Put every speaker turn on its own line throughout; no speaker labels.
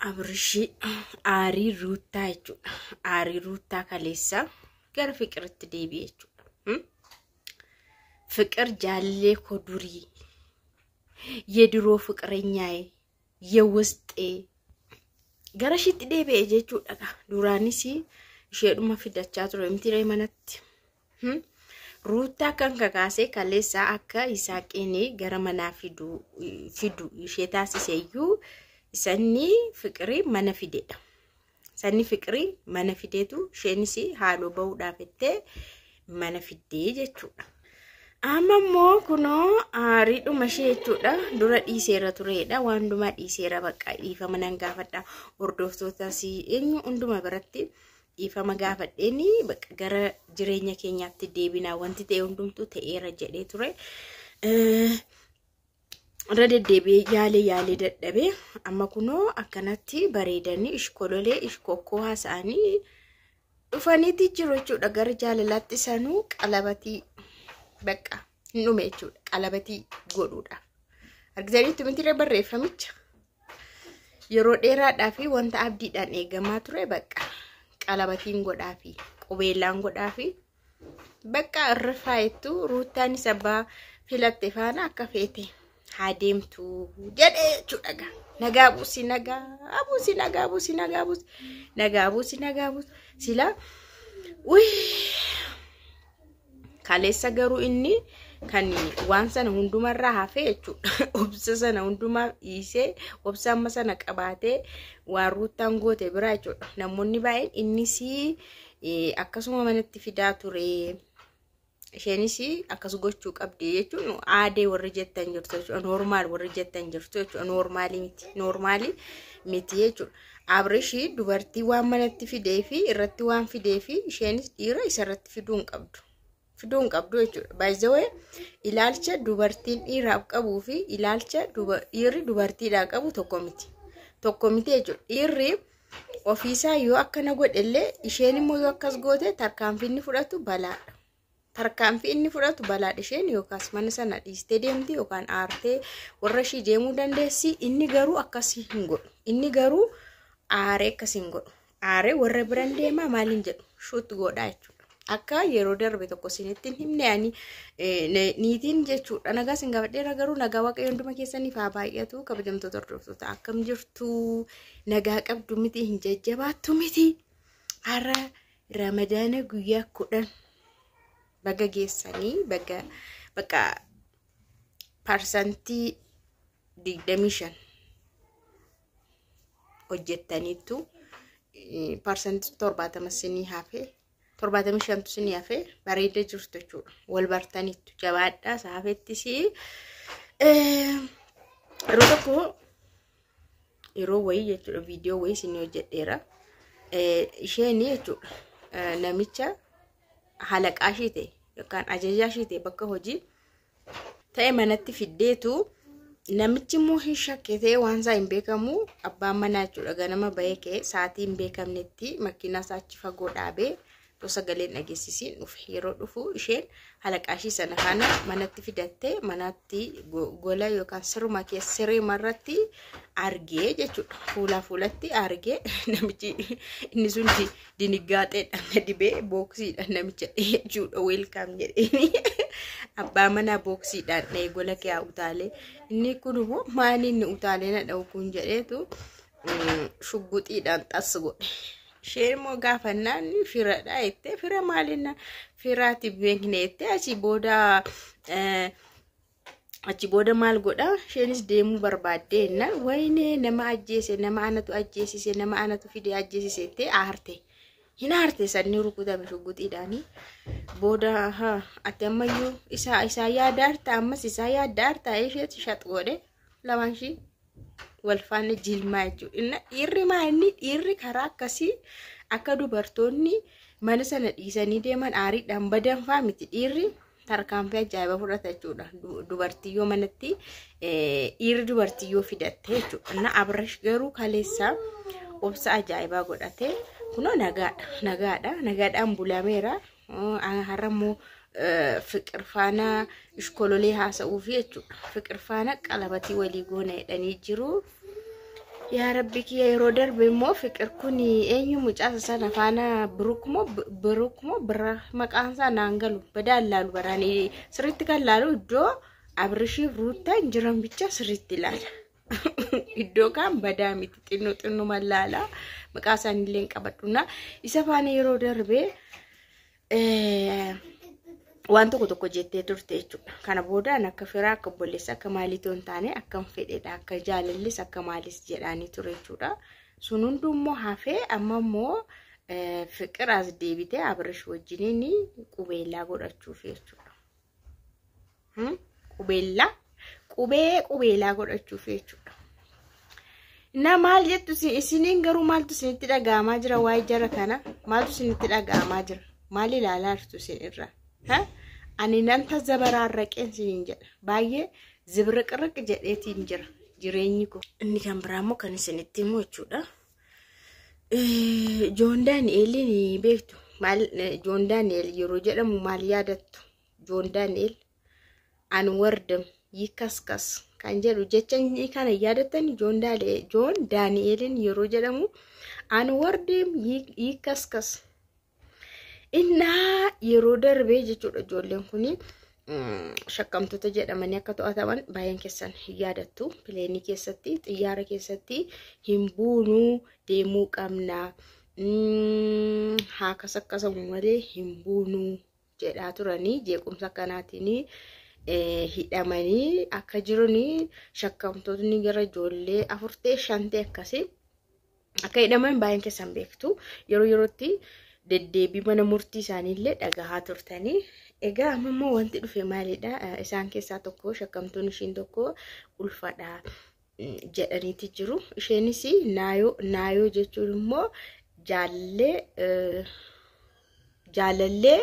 Abrishi aarii ruutaa jechuudha. Aarii ruutaa kaleessa gara fiqiritti deebi'e jechuudha. ፍቅር ጃሌ ኮዱሪ የድሮ ፍቅረኛዬ የውስጤ ገረሽት ዴቤ ጀቹudha ዱራኒሲ ሼዱማ ፊዳቻ ትሮ ምትሬ መነት ሩታ kan kakaase kaleessa akka isaaqini gara mana fidu ishetaasiseyu isanni fiqri mana fidedha sanni fiqri mana fidetu sheenisi haalo ba'uudhaafette mana fidee jechuudha. Amma mo kuno aaridhuma jechuudha dura dhiiseera tureedha waanduma dhiiseera bakka dhiifama nan gaafadha hordoftoota si eenyu hunduma biratti dhiifama gaafadheeni bakka gara jireenya keenyaatti deebinaa wanti ta'e hundumtu ta'eera jedhee ture deddeebi'ee yaalee dadhabee amma kuno akkanatti bareedanii ishkololee ishkokkoo haasa'anii dhufaniiti jiru jechuudha gara jaalalaatti sanuu qalabatii bakka nume jechuudha qalabati godhuudha argitaniitu mintire barreeffamicha yeroo dheeraadhaaf wanta abdiidhaan eegamaa ture bakka qalabatiin godhaafi qubeellaan godhaafi bakka irrafaayitu ruutaan sabaa filatte faana akka feete haadeemtu jedhe jechuudha nagaabuusi sila kaleessa garuu inni kan waan sana hundumarraa hafee jechuudha obsa sana hundumaa dhiisee obsa amma sana qabaatee waan ruutaan goote biraa jechuudha namoonni baay'een innis akkasuma manatti fidaa ture isheenis akkas gochuu qabdi jechuun aadee warri jettan jirtu jechuudha normaal warri jettan jirtu jechuudha normaali miti jechuudha Abrishi dubartii waan manatti fidee fi irratti waan fidee fi isheenis dhiira isa irratti fiduun qabdu jechuudha. By the way, ilaalcha dubartiin dhiiraaf qabuu fi ilaalcha dhiirri dubartiidhaaf qabu tokko miti jechuudha. Dhiirri ofiisaa yoo akkana godhellee isheen immoo yoo akkas goote tarkaanfii inni fudhatu balaadha isheen yookaas mana sana dhiistee deemti yookaan aartee warra ishii deemuu dandeessi inni garuu akkasii hin godhu. Inni garuu aaree akkasii hin godhu. Aaree warra biraan deemaa maaliin jedhu shoot godhaa jechuudha. Akka yeroo darbe tokko sinittiin himne ani niitiin jechuudha nagaa sin gaafadheera garuu nagaa waaqayyoon hunduma keessaniif haa baay'atu kabajamtoota hordoftoota akkam jirtu nagaa qabdu miti hin jajjabaattu miti har'a ramadaana guyyaa 10 baga geessanii bakka parsantii 25 hojjettaniitu parsantii 70 sinii hafee 75 sinii hafee bareeda jirtu jechuudha wal bartaniitu jabaadhaa saafettis yeroo tokko yeroo wayii jechuudha viidiyoo wayii sinii hojjedheera isheen jechuudha namicha halaqaa ishee ta'e yookaan ajajaa ishee ta'e bakka hojii ta'e manatti fiddeetu namichi immoo hin shakkatee waan isaa hin beekamu abbaan manaa jechuudha ganama bahee ka'ee sa'aatii hin beekamnetti makiinaa isaa achi fagoo dhaabee sagaleen dhageessisiin dhufe yeroo dhufu isheen halaqaa ishee sana kana manatti fidattee manatti gola yookaan siruma keessa siree marratti argee jechuudha fuulatti argee namichi inni sun diniggaatee dhanna dibee booksiidhaan namicha jechuudha welcome jedhee abbaa manaa booksiidhaan dhee gola kee utaalee inni kun immoo maani inni utaalee na dha'u kun jedheetu shugguxiidhaan xas godhe. Isheen immoo gaafannaan firadha jettee fira maalinna firaati beekne jettee achi booda maal godha isheenis deemuu barbaaddeena wayne nama ajjeese nama anatu ajjeesise nama anatu fide ajjeesise jettee aarte hin aarte sanni rukutame shugguxiidhaanii booda ati ammayyuu isaa yaadaarta ammas isaa yaadaarta isheetti shat godhe lamaan ishii walfaana jilmaa jechuudha dhiirri karaa akkasii akka dubartoonni mana sana dhiisanii deeman aariidhaan badanfaa miti dhiirri tarkaanfii ajaa'iba fudhata jechuudha dubartii yoo manatti dhiirri dubartii yoo fidatte jechuudha Abrish garuu kaleessa obsa ajaa'ibaa godhate kunoo nagaadhaan bulameera har'ammoo fiqir faana ishkololee haasa'uu fi jechuudha fiqir faana qalabatii walii goona jedhanii jiru yaa rabbi kiyya yeroo darbe immoo fiqir kun eenyu mucaasa sana faana biruukmoo bira maqaan isaa naan galu badaan laalu baraanii sirriitti kan laalu iddoo Abrishii Ruutaa jiran bicha sirriitti ilaala. Iddoo kan badaa miti xinno mallaala maqaa isaanii illee qabadhuna isa faana yeroo darbe waan tokko jettee turte jechuudha. Kana boodaan akka firaa akka obboleessa akka maaliitoo hin taane akkam fedheedha akka jaalallis akka maalis jedhanii ture jechuudha. Sun hundummoo hafee amma immoo fiqir as deebitee Abrish wajjiniin qubeellaa godhachuuf jechuudha. Qubeellaa godhachuuf jechuudha. Na maal jettu isiniin garuu maaltu isinitti dhaga'amaa jira waa'ee jara kana? Maaltu isinitti dhaga'amaa jira? Maal ilaalaa jirtu isin irraa? Ani nan tazabararraqeen isiniin jedha. Baay'ee zibriqriq jedheetiin jira jireenyi ko. Inni kan biraammoo kan isinitti himu jechuudha. Joon Daani'eelin beektu. Joon Daani'eel yeroo jedhamu maal yaadattu? Joon Daani'eel Anwardam yikaskas kan jedhu jecha inni kana yaadatani Joon Daani'eelin yeroo jedhamu Anwardam yikaskas. Inna yeroo darbee jechuudha ijoolleen kuni shakkamtoota jedhamanii akka to'ataman baay'een keessan yaadattu. Pileenii keessatti xiyyaara keessatti hin buunuu deemuu qabna. Haakas akkasuma malee hin buunuu jedhaa turanii jeequmsa kanaatiin hidhamanii akka jiranii shakkamtootni gara ijoollee 4-5 akkasii akka hidhaman baay'een keessan beektu. Yeroo yerootti deddeebii mana murtii isaaniillee dhagahaa turtanii. Egaa ammoo wanti dhufe maalidha? Isaan keessaa tokko shakkamtuun ishiin tokko ulfadha jedhaniiti jiru. Isheenis naayoo jechuun immoo jaalallee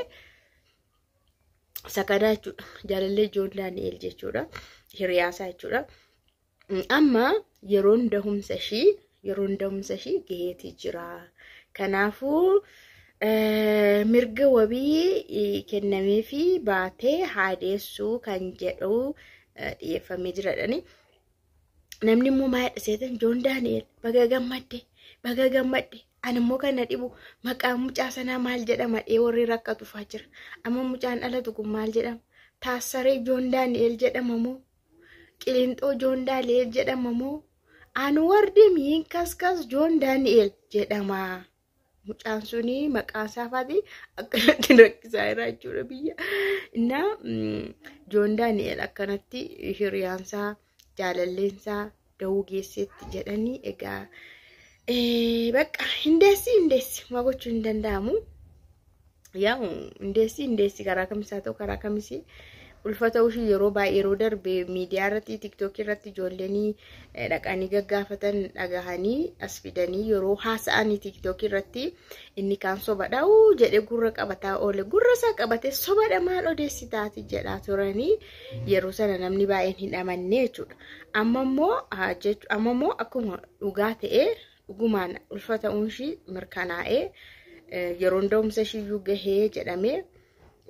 sakadaa jechuudha. Jaalallee Joon Daani'eel jechuudha. Hiriyaasaa jechuudha. Amma yeroon dahumsa ishii gaheetii jira. Kanaafuu mirga wabii kennamee fi baatee haadeessuu kan jedhu dhiyeeffamee jiradhani. Namni immoo maayadha seetan Joon Daani'eel baga gammadde ani immoo kana dhibu maqaan mucaa sanaa maal jedhama dhee warri rakkatu faa jira. Amma mucaan dhalatu kun maal jedhama? Taassaree Joon Daani'eel jedhama moo? Qilinxoo Joon Daani'eel jedhama moo? Anwardim yikaskas Joon Daani'eel jedhama. Mucaan suni maqaan saafaati akkanatti rakkisaa jira jechuudha biyya. Inna Joon Daani'eel akkanatti hiriyaansaa jaalalleensaa dahuu geesseetti jedhanii egaa bakka hindeessi ma gochuu hin danda'amu. Yaa hindeessi karaa kamisaa ta'u karaa kamisi ulfata ushii yeroo baay'ee yeroo darbe miidiyaa irratti TikTok irratti ijoolleen dhaqanii gaggaafatan dhagahanii as fidanii yeroo haasa'anii TikTok irratti inni kaan sobadha jedhe gurra qabataa oole gurra isaa qabatee sobadha maal odeessitaati jedhaa turanii yeroo sana namni baay'een hin amanne jechuudha. Amma immoo akkuma dhugaa ta'ee dhugumaan ulfata ushii mirkanaa'ee yeroon da'umsa ishiiyyuu gahee jedhamee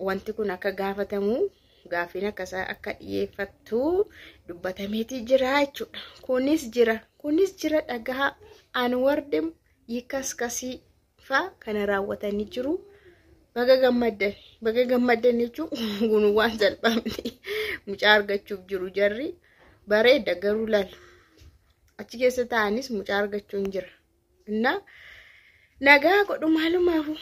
wanti kun akka gaafatamu gaaffiin akka dhiyeeffattu dubbatameeti jira jechuudha. Kunis jira dhagaa Anwardim yikaskasii faa kana raawwatanii jiru. Baga gammaddan jechuun kun waan salphaa miti. Mucaa argachuuf jiru jarri bareeda garuu laal achi keessa ta'anis mucaa argachuun jira. Nagaa godhu maalumaafu.